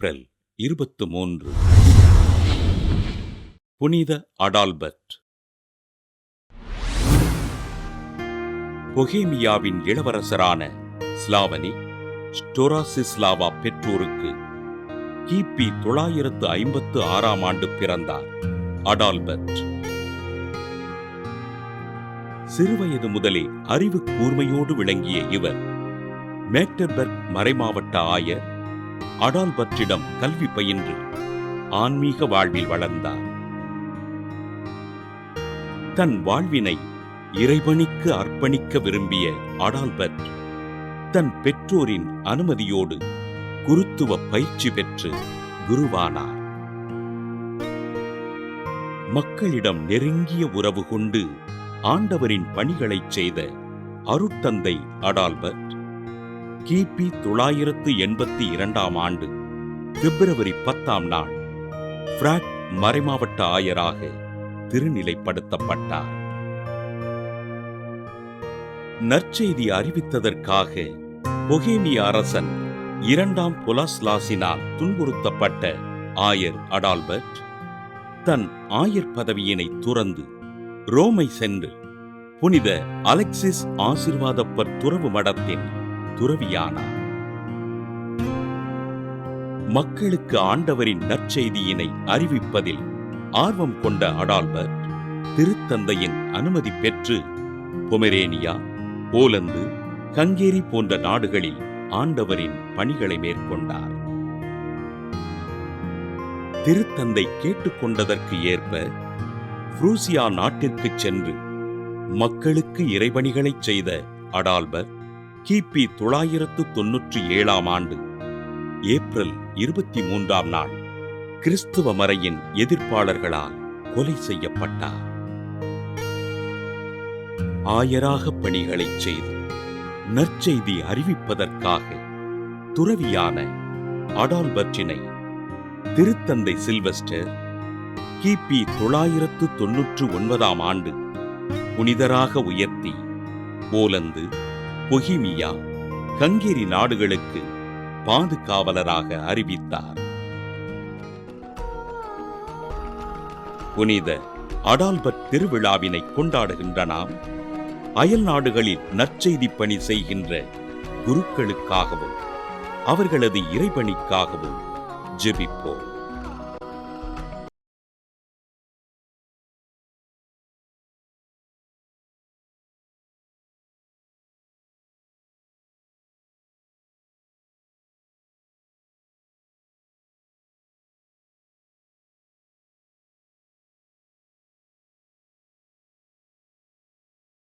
April 23. புனித அடால்பர்ட். பொஹேமியாவின் இளவரசரான ஸ்லாவனி ஸ்டோராசிஸ்லாவா பெற்றோருக்கு கிபி 956 பிறந்தார் அடால்பர்ட். சிறுவயது முதலே அறிவு கூர்மையோடு விளங்கிய இவர் மேக்டர்பர்க் மறைமாவட்ட ஆயர் அடால்பர்ட்டிடம் கல்வி பயின்று ஆன்மீக வாழ்வில் வளர்ந்தார். தன் வாழ்வினை இறைபணிக்கு அர்ப்பணிக்க விரும்பிய அடால்பர்ட் தன் பெற்றோரின் அனுமதியோடு குருத்துவ பயிற்சி பெற்று குருவானார். மக்களிடம் நெருங்கிய உறவு கொண்டு ஆண்டவரின் பணிகளைச் செய்த அருட்தந்தை அடால்பர்ட் கிபி 982 பிப்ரவரி 10 பிராக் மறைமாவட்ட ஆயராக திருநிலைப்படுத்தப்பட்டார். நற்செய்தி அறிவித்ததற்காக பொஹேமிய அரசன் 2 பொலாஸ்லாசினால் துன்புறுத்தப்பட்ட ஆயர் அடால்பர்ட் தன் ஆயர் பதவியினை துறந்து ரோமை சென்று புனித அலெக்சிஸ் ஆசீர்வாதப்பர் துறவு மடத்தின் துறவியானார். மக்களுக்கு ஆண்டவரின் நற்செய்தியினை அறிவிப்பதில் ஆர்வம் கொண்ட அடால்பர்ட் திருத்தந்தையின் அனுமதி பெற்று பொமெரேனியா, போலந்து, ஹங்கேரி போன்ற நாடுகளில் ஆண்டவரின் பணிகளை மேற்கொண்டார். திருத்தந்தை கேட்டுக்கொண்டதற்கு ஏற்ப புரூசியா நாட்டிற்கு சென்று மக்களுக்கு இறைபணிகளைச் செய்த அடால்பர்ட் கிபி 997 ஏப்ரல் 23 கிறிஸ்துவ மறையின் எதிர்ப்பாளர்களால் கொலை செய்யப்பட்டார். ஆயராக பணிகளைச் செய்து நற்செய்தி அறிவிப்பதற்காக துறவியான அடால்பர்ட்டினை திருத்தந்தை சில்வஸ்டர் கிபி 999 புனிதராக உயர்த்தி போலந்து, பொஹிமியா, ஹங்கேரி நாடுகளுக்கு பாதுகாவலராக அறிவித்தார். புனித அடால்பர்ட் திருவிழாவினை கொண்டாடுகின்ற நாம் அயல் நாடுகளில் நற்செய்தி பணி செய்கின்ற குருக்களுக்காகவும் அவர்களது இறைபணிக்காகவும் ஜெபிப்போம்.